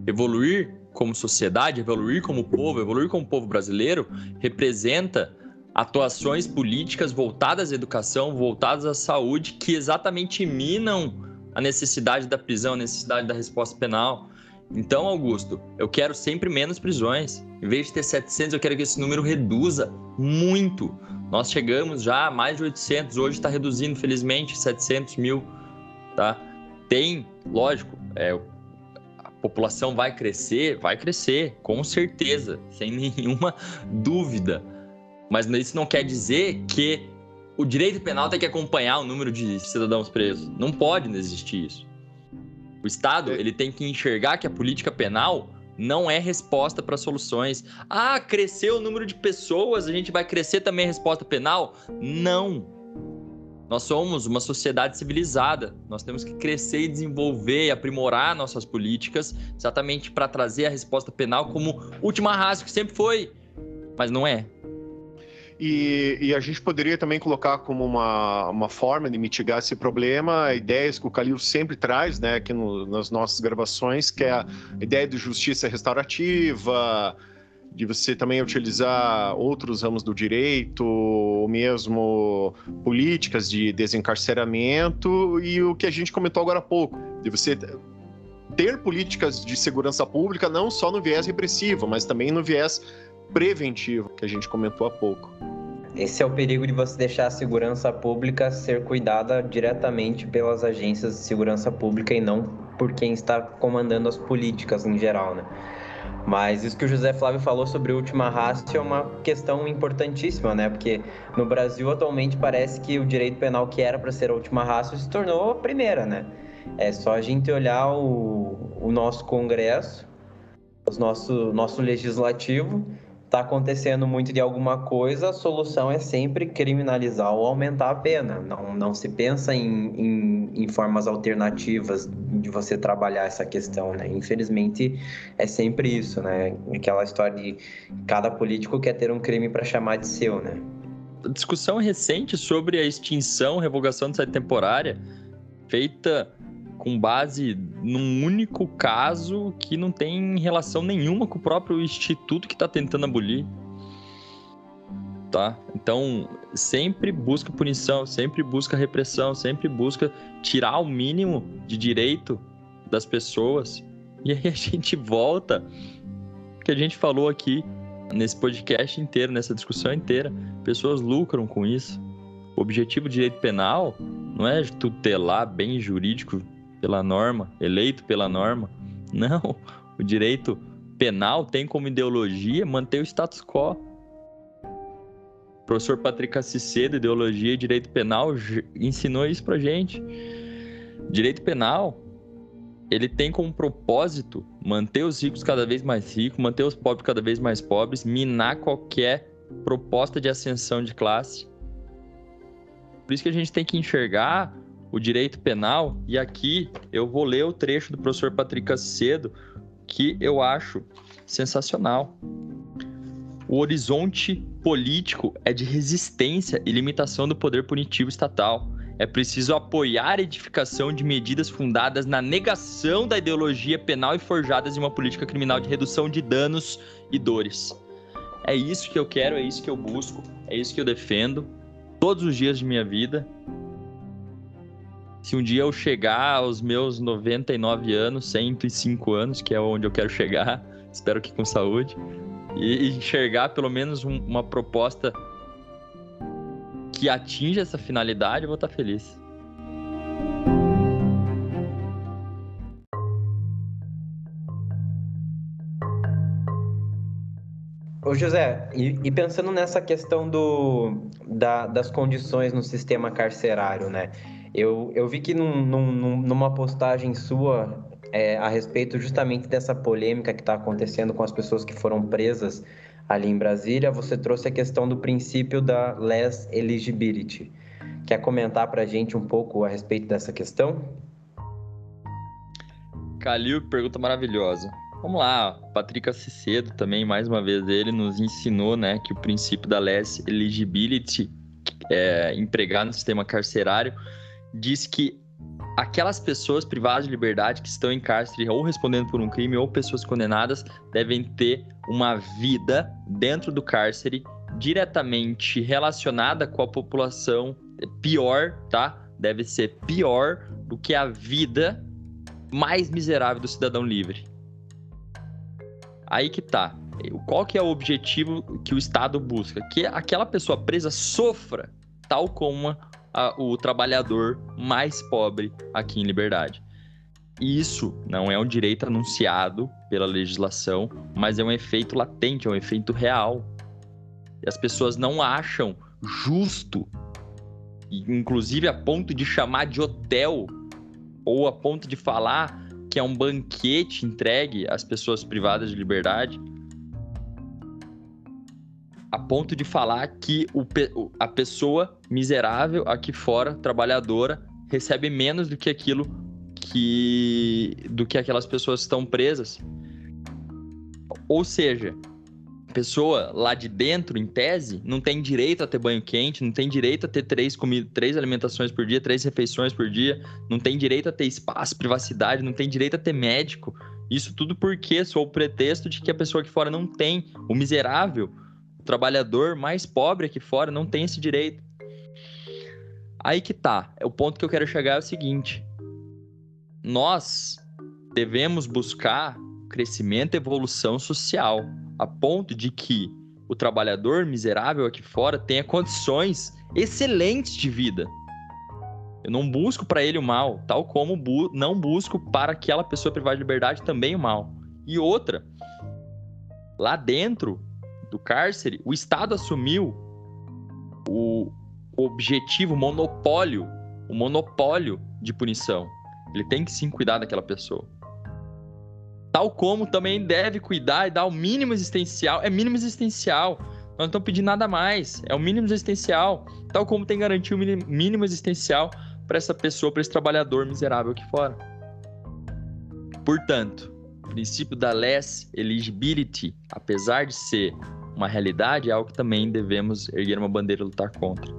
Evoluir como sociedade, evoluir como povo brasileiro, representa atuações políticas voltadas à educação, voltadas à saúde, que exatamente minam a necessidade da prisão, a necessidade da resposta penal. Então, Augusto, eu quero sempre menos prisões. Em vez de ter 700, eu quero que esse número reduza muito. Nós chegamos já a mais de 800, hoje está reduzindo, felizmente, 700 mil, tá? Tem, lógico, a população vai crescer, com certeza, sem nenhuma dúvida. Mas isso não quer dizer que o direito penal tem que acompanhar o número de cidadãos presos. Não pode existir isso. O Estado, ele tem que enxergar que a política penal não é resposta para soluções. Ah, cresceu o número de pessoas, a gente vai crescer também a resposta penal? Não. Nós somos uma sociedade civilizada. Nós temos que crescer e desenvolver e aprimorar nossas políticas exatamente para trazer a resposta penal como última ratio, que sempre foi, mas não é. E a gente poderia também colocar como uma forma de mitigar esse problema ideias que o Calil sempre traz, né, aqui nas nossas gravações, que é a ideia de justiça restaurativa, de você também utilizar outros ramos do direito, ou mesmo políticas de desencarceramento, e o que a gente comentou agora há pouco, de você ter políticas de segurança pública não só no viés repressivo, mas também no viés preventivo, que a gente comentou há pouco. Esse é o perigo de você deixar a segurança pública ser cuidada diretamente pelas agências de segurança pública e não por quem está comandando as políticas em geral, né? Mas isso que o José Flávio falou sobre última ratio é uma questão importantíssima, né? Porque no Brasil atualmente parece que o direito penal que era para ser a última ratio se tornou a primeira, né? É só a gente olhar o nosso Congresso, nosso legislativo, está acontecendo muito de alguma coisa, a solução é sempre criminalizar ou aumentar a pena. Não se pensa em formas alternativas de você trabalhar essa questão, né? Infelizmente, é sempre isso, né? Aquela história de cada político quer ter um crime para chamar de seu, né? A discussão recente sobre a extinção, revogação de saída temporária, feita com base num único caso que não tem relação nenhuma com o próprio instituto que está tentando abolir, tá? Então, sempre busca punição, sempre busca repressão, sempre busca tirar o mínimo de direito das pessoas. E aí a gente volta, que a gente falou aqui nesse podcast inteiro, nessa discussão inteira, pessoas lucram com isso. O objetivo do direito penal não é tutelar bem jurídico pela norma, eleito pela norma. Não, o direito penal tem como ideologia manter o status quo. O professor Patrick Cicedo, Ideologia e Direito Penal, ensinou isso pra gente. Direito penal, ele tem como propósito manter os ricos cada vez mais ricos, manter os pobres cada vez mais pobres, minar qualquer proposta de ascensão de classe. Por isso que a gente tem que enxergar o direito penal, e aqui eu vou ler o trecho do professor Patrick Cicedo, que eu acho sensacional. O horizonte político é de resistência e limitação do poder punitivo estatal. É preciso apoiar a edificação de medidas fundadas na negação da ideologia penal e forjadas em uma política criminal de redução de danos e dores. É isso que eu quero, é isso que eu busco, é isso que eu defendo todos os dias de minha vida. Se um dia eu chegar aos meus 99 anos, 105 anos, que é onde eu quero chegar, espero que com saúde, e enxergar pelo menos uma proposta que atinja essa finalidade, eu vou estar feliz. Ô José, e pensando nessa questão das condições no sistema carcerário, né? Eu vi que numa postagem sua a respeito justamente dessa polêmica que está acontecendo com as pessoas que foram presas ali em Brasília, você trouxe a questão do princípio da less eligibility. Quer comentar para a gente um pouco a respeito dessa questão? Calil, pergunta maravilhosa. Vamos lá, Patrick Cicedo também, mais uma vez, ele nos ensinou, né, que o princípio da less eligibility, empregado no sistema carcerário, diz que aquelas pessoas privadas de liberdade que estão em cárcere ou respondendo por um crime ou pessoas condenadas devem ter uma vida dentro do cárcere diretamente relacionada com a população pior, tá? Deve ser pior do que a vida mais miserável do cidadão livre. Aí que tá. Qual que é o objetivo que o Estado busca? Que aquela pessoa presa sofra tal como o trabalhador mais pobre aqui em liberdade. Isso não é um direito anunciado pela legislação, mas é um efeito latente, é um efeito real. E as pessoas não acham justo, inclusive a ponto de chamar de hotel, ou a ponto de falar que é um banquete entregue às pessoas privadas de liberdade, a ponto de falar que a pessoa miserável aqui fora, trabalhadora, recebe menos do que aquilo do que aquelas pessoas que estão presas. Ou seja, A pessoa lá de dentro, em tese, não tem direito a ter banho quente, não tem direito a ter 3 alimentações por dia, 3 refeições por dia, não tem direito a ter espaço, privacidade, não tem direito a ter médico. Isso tudo porque sob o pretexto de que a pessoa aqui fora não tem, o miserável, o trabalhador mais pobre aqui fora não tem esse direito. Aí que tá, o ponto que eu quero chegar é o seguinte: nós devemos buscar crescimento e evolução social, a ponto de que o trabalhador miserável aqui fora tenha condições excelentes de vida. Eu não busco para ele o mal, tal como não busco para aquela pessoa privada de liberdade também o mal. E outra, lá dentro do cárcere, o Estado assumiu o objetivo, o monopólio de punição. Ele tem que sim cuidar daquela pessoa. Tal como também deve cuidar e dar o mínimo existencial. É mínimo existencial. Nós não estamos pedindo nada mais. É o mínimo existencial. Tal como tem garantir o mínimo existencial para essa pessoa, para esse trabalhador miserável aqui fora. Portanto, o princípio da less eligibility, apesar de ser uma realidade, é algo que também devemos erguer uma bandeira e lutar contra.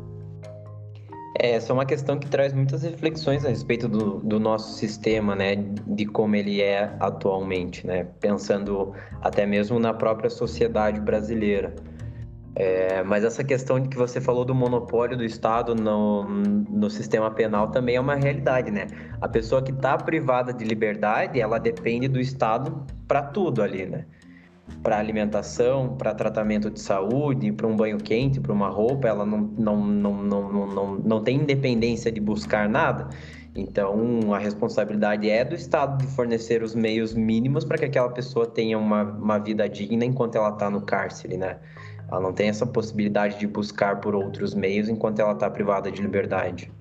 Essa é uma questão que traz muitas reflexões a respeito do nosso sistema, né, de como ele é atualmente, né, pensando até mesmo na própria sociedade brasileira. Mas essa questão de que você falou do monopólio do Estado no sistema penal também é uma realidade, né? A pessoa que está privada de liberdade, ela depende do Estado para tudo ali, né? Para alimentação, para tratamento de saúde, para um banho quente, para uma roupa, ela não tem independência de buscar nada. Então, a responsabilidade é do Estado de fornecer os meios mínimos para que aquela pessoa tenha uma vida digna enquanto ela está no cárcere, né? Ela não tem essa possibilidade de buscar por outros meios enquanto ela está privada de liberdade.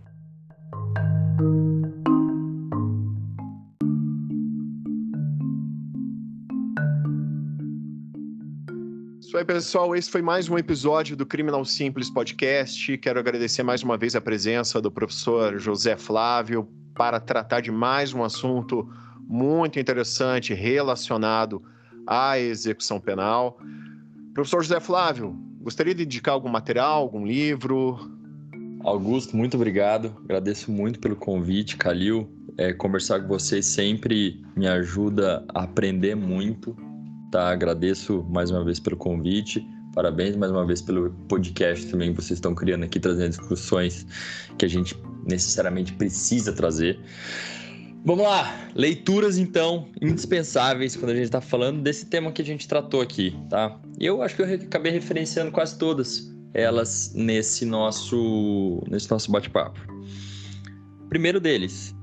Isso aí, pessoal. Esse foi mais um episódio do Criminal Simples Podcast. Quero agradecer mais uma vez a presença do professor José Flávio para tratar de mais um assunto muito interessante relacionado à execução penal. Professor José Flávio, gostaria de indicar algum material, algum livro? Augusto, muito obrigado. Agradeço muito pelo convite, Calil. Conversar com vocês sempre me ajuda a aprender muito. Tá? Agradeço mais uma vez pelo convite. Parabéns mais uma vez pelo podcast também que vocês estão criando aqui, trazendo discussões que a gente necessariamente precisa trazer. Vamos lá, leituras então indispensáveis quando a gente está falando desse tema que a gente tratou aqui, tá? Eu acho que eu acabei referenciando quase todas elas nesse nosso bate-papo. Primeiro deles,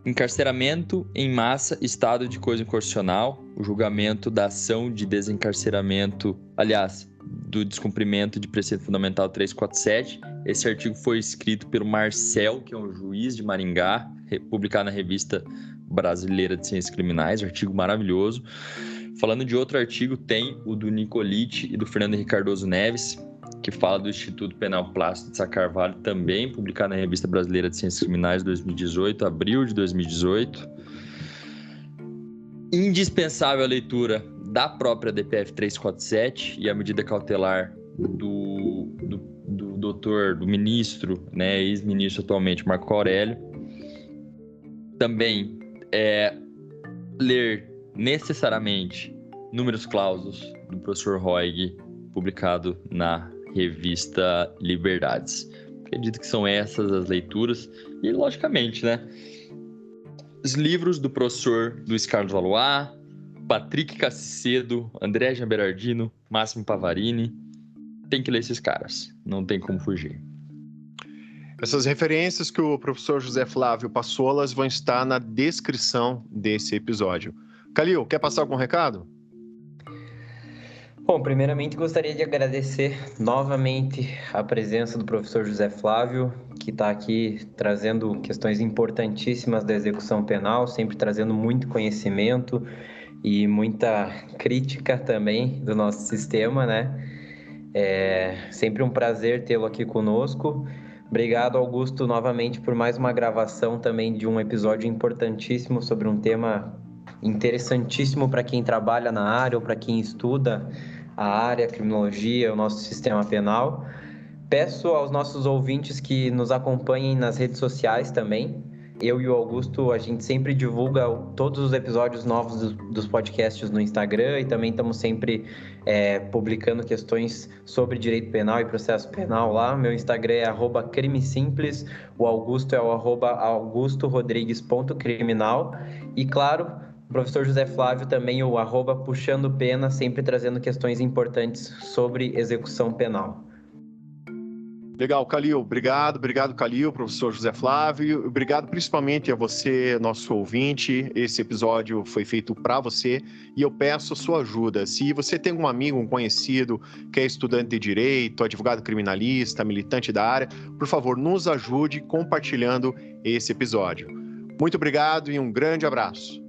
encarceramento em massa, estado de coisa inconstitucional, o julgamento da ação de desencarceramento, aliás, do descumprimento de preceito fundamental 347. Esse artigo foi escrito pelo Marcel, que é um juiz de Maringá, publicado na Revista Brasileira de Ciências Criminais, artigo maravilhoso. Falando de outro artigo, tem o do Nicolite e do Fernando Henrique Cardoso Neves, que fala do Instituto Penal Plácido de Sá Carvalho, também publicado na Revista Brasileira de Ciências Criminais 2018, abril de 2018. Indispensável a leitura da própria DPF 347 e a medida cautelar do doutor, do ministro, né, ex-ministro atualmente, Marco Aurélio. Também ler necessariamente Números Clausos, do professor Roig, publicado na revista Liberdades. Acredito que são essas as leituras. E, logicamente, né, os livros do professor Luiz Carlos Valois, Patrick Cassicedo, André Gianberardino, Máximo Pavarini. Tem que ler esses caras, não tem como fugir. Essas referências que o professor José Flávio passou, elas vão estar na descrição desse episódio. Calil, quer passar algum recado? Bom, primeiramente gostaria de agradecer novamente a presença do professor José Flávio, que está aqui trazendo questões importantíssimas da execução penal, sempre trazendo muito conhecimento e muita crítica também do nosso sistema, né? É sempre um prazer tê-lo aqui conosco. Obrigado, Augusto, novamente por mais uma gravação também de um episódio importantíssimo sobre um tema interessantíssimo para quem trabalha na área ou para quem estuda a área, a criminologia, o nosso sistema penal. Peço aos nossos ouvintes que nos acompanhem nas redes sociais também. Eu e o Augusto, a gente sempre divulga todos os episódios novos dos podcasts no Instagram e também estamos sempre publicando questões sobre direito penal e processo penal lá. Meu Instagram é @crimesimples, o Augusto é o @augustorodrigues.criminal e, claro, o professor José Flávio também, o @puxandopena, sempre trazendo questões importantes sobre execução penal. Legal, Calil. Obrigado, Calil, professor José Flávio. Obrigado principalmente a você, nosso ouvinte. Esse episódio foi feito para você e eu peço a sua ajuda. Se você tem um amigo, um conhecido que é estudante de direito, advogado criminalista, militante da área, por favor, nos ajude compartilhando esse episódio. Muito obrigado e um grande abraço.